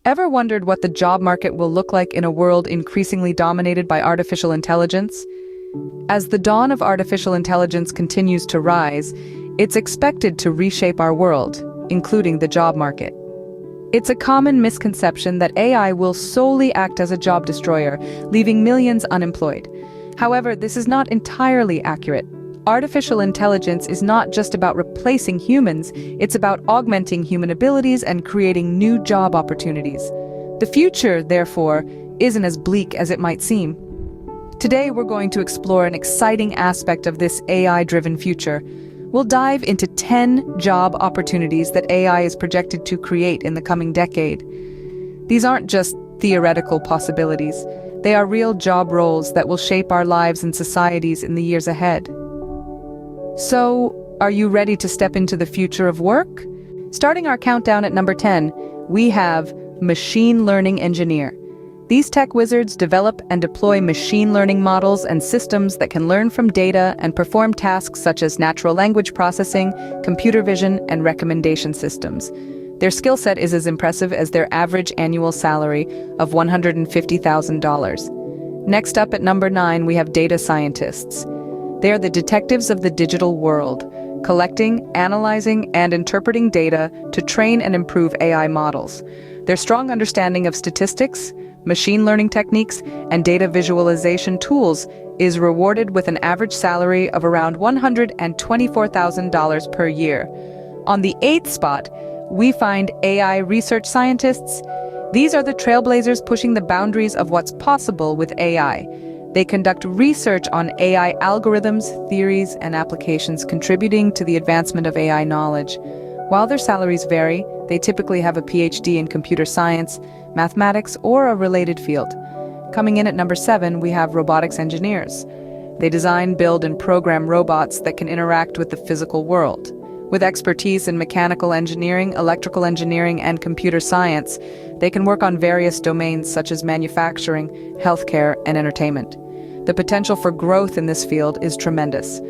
Ever wondered what the job market will look like in a world increasingly dominated by artificial intelligence? As the dawn of artificial intelligence continues to rise, it's expected to reshape our world, including the job market. It's a common misconception that AI will solely act as a job destroyer, leaving millions unemployed. However, this is not entirely accurate. Artificial intelligence is not just about replacing humans, it's about augmenting human abilities and creating new job opportunities. The future, therefore, isn't as bleak as it might seem. Today, we're going to explore an exciting aspect of this AI-driven future. We'll dive into 10 job opportunities that AI is projected to create in the coming decade. These aren't just theoretical possibilities. They are real job roles that will shape our lives and societies in the years ahead. So, are you ready to step into the future of work? Starting our countdown at number 10, we have machine learning engineer. These tech wizards develop and deploy machine learning models and systems that can learn from data and perform tasks such as natural language processing, computer vision, and recommendation systems. Their skill set is as impressive as their average annual salary of $150,000. Next up at number 9, we have data scientists. They are the detectives of the digital world, collecting, analyzing, and interpreting data to train and improve AI models. Their strong understanding of statistics, machine learning techniques, and data visualization tools is rewarded with an average salary of around $124,000 per year. On the 8th spot, we find AI research scientists. These are the trailblazers pushing the boundaries of what's possible with AI. They conduct research on AI algorithms, theories, and applications, contributing to the advancement of AI knowledge. While their salaries vary, they typically have a PhD in computer science, mathematics, or a related field. Coming in at number 7, we have robotics engineers. They design, build, and program robots that can interact with the physical world. With expertise in mechanical engineering, electrical engineering, and computer science, they can work on various domains such as manufacturing, healthcare, and entertainment. The potential for growth in this field is tremendous.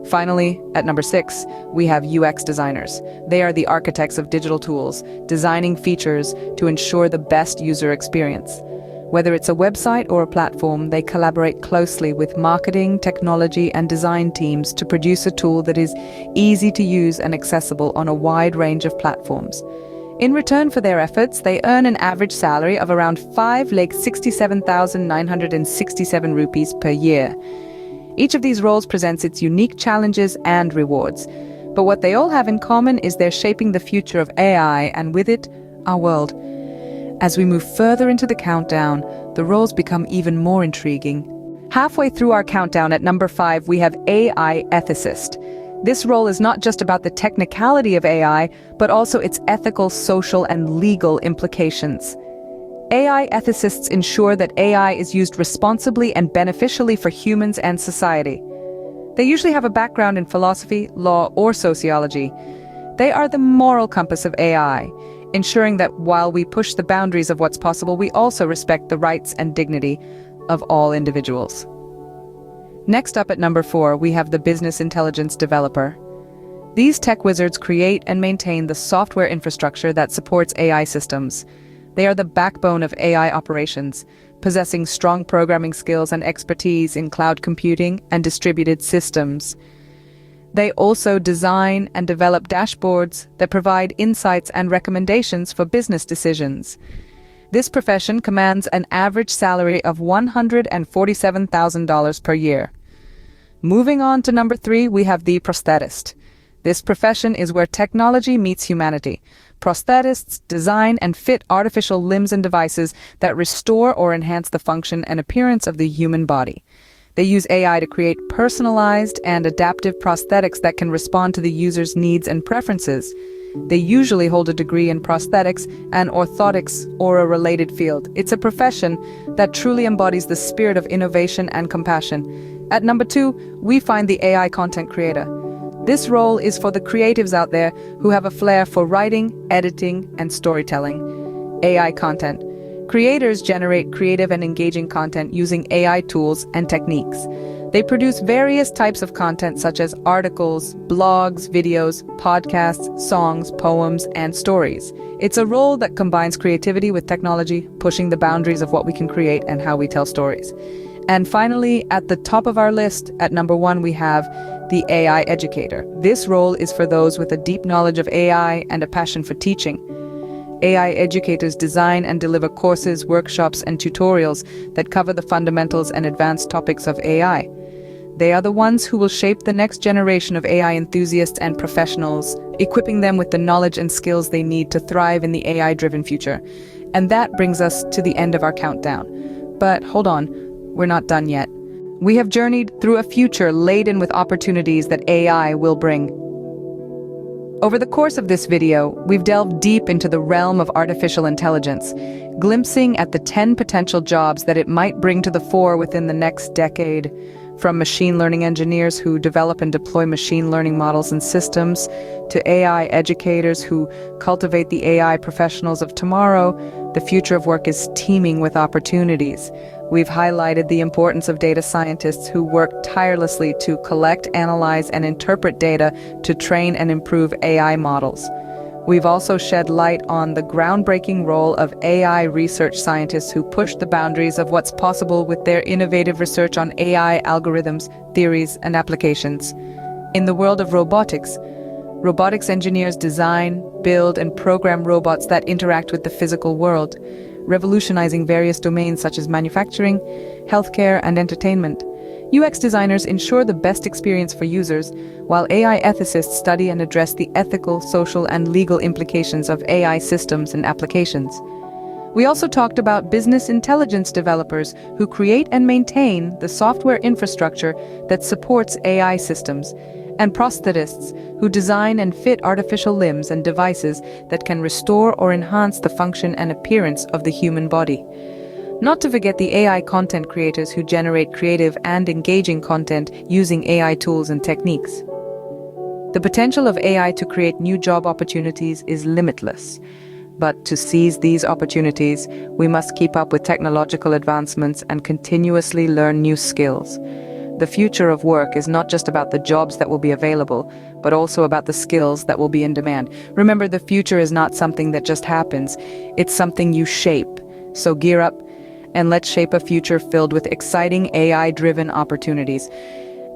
Finally, at number 6, we have UX designers. They are the architects of digital tools, designing features to ensure the best user experience. Whether it's a website or a platform, they collaborate closely with marketing, technology, and design teams to produce a tool that is easy to use and accessible on a wide range of platforms. In return for their efforts, they earn an average salary of around 5,67,967 rupees per year. Each of these roles presents its unique challenges and rewards, but what they all have in common is they're shaping the future of AI and with it, our world. As we move further into the countdown, the roles become even more intriguing. Halfway through our countdown at number 5, we have AI ethicist. This role is not just about the technicality of AI, but also its ethical, social, and legal implications. AI ethicists ensure that AI is used responsibly and beneficially for humans and society. They usually have a background in philosophy, law, or sociology. They are the moral compass of AI, ensuring that while we push the boundaries of what's possible, we also respect the rights and dignity of all individuals. Next up at number 4, we have the business intelligence developer. These tech wizards create and maintain the software infrastructure that supports AI systems. They are the backbone of AI operations, possessing strong programming skills and expertise in cloud computing and distributed systems. They also design and develop dashboards that provide insights and recommendations for business decisions. This profession commands an average salary of $147,000 per year. Moving on to number 3, we have the prosthetist. This profession is where technology meets humanity. Prosthetists design and fit artificial limbs and devices that restore or enhance the function and appearance of the human body. They use AI to create personalized and adaptive prosthetics that can respond to the user's needs and preferences. They usually hold a degree in prosthetics and orthotics or a related field. It's a profession that truly embodies the spirit of innovation and compassion. At number 2, we find the AI content creator. This role is for the creatives out there who have a flair for writing, editing, and storytelling. AI content. Creators generate creative and engaging content using AI tools and techniques. They produce various types of content such as articles, blogs, videos, podcasts, songs, poems, and stories. It's a role that combines creativity with technology, pushing the boundaries of what we can create and how we tell stories. And finally, at the top of our list, at number 1, we have the AI educator. This role is for those with a deep knowledge of AI and a passion for teaching. AI educators design and deliver courses, workshops, and tutorials that cover the fundamentals and advanced topics of AI. They are the ones who will shape the next generation of AI enthusiasts and professionals, equipping them with the knowledge and skills they need to thrive in the AI-driven future. And that brings us to the end of our countdown. But hold on, we're not done yet. We have journeyed through a future laden with opportunities that AI will bring. Over the course of this video, we've delved deep into the realm of artificial intelligence, glimpsing at the 10 potential jobs that it might bring to the fore within the next decade. From machine learning engineers who develop and deploy machine learning models and systems, to AI educators who cultivate the AI professionals of tomorrow, the future of work is teeming with opportunities. We've highlighted the importance of data scientists who work tirelessly to collect, analyze, and interpret data to train and improve AI models. We've also shed light on the groundbreaking role of AI research scientists who push the boundaries of what's possible with their innovative research on AI algorithms, theories, and applications. In the world of robotics engineers design, build, and program robots that interact with the physical world, revolutionizing various domains such as manufacturing, healthcare, and entertainment. UX designers ensure the best experience for users, while AI ethicists study and address the ethical, social, and legal implications of AI systems and applications. We also talked about business intelligence developers who create and maintain the software infrastructure that supports AI systems, and prosthetists who design and fit artificial limbs and devices that can restore or enhance the function and appearance of the human body. Not to forget the AI content creators who generate creative and engaging content using AI tools and techniques. The potential of AI to create new job opportunities is limitless. But to seize these opportunities, we must keep up with technological advancements and continuously learn new skills. The future of work is not just about the jobs that will be available, but also about the skills that will be in demand. Remember, the future is not something that just happens. It's something you shape. So gear up, and let's shape a future filled with exciting AI-driven opportunities.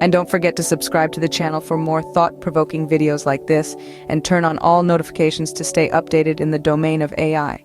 And don't forget to subscribe to the channel for more thought-provoking videos like this, and turn on all notifications to stay updated in the domain of AI.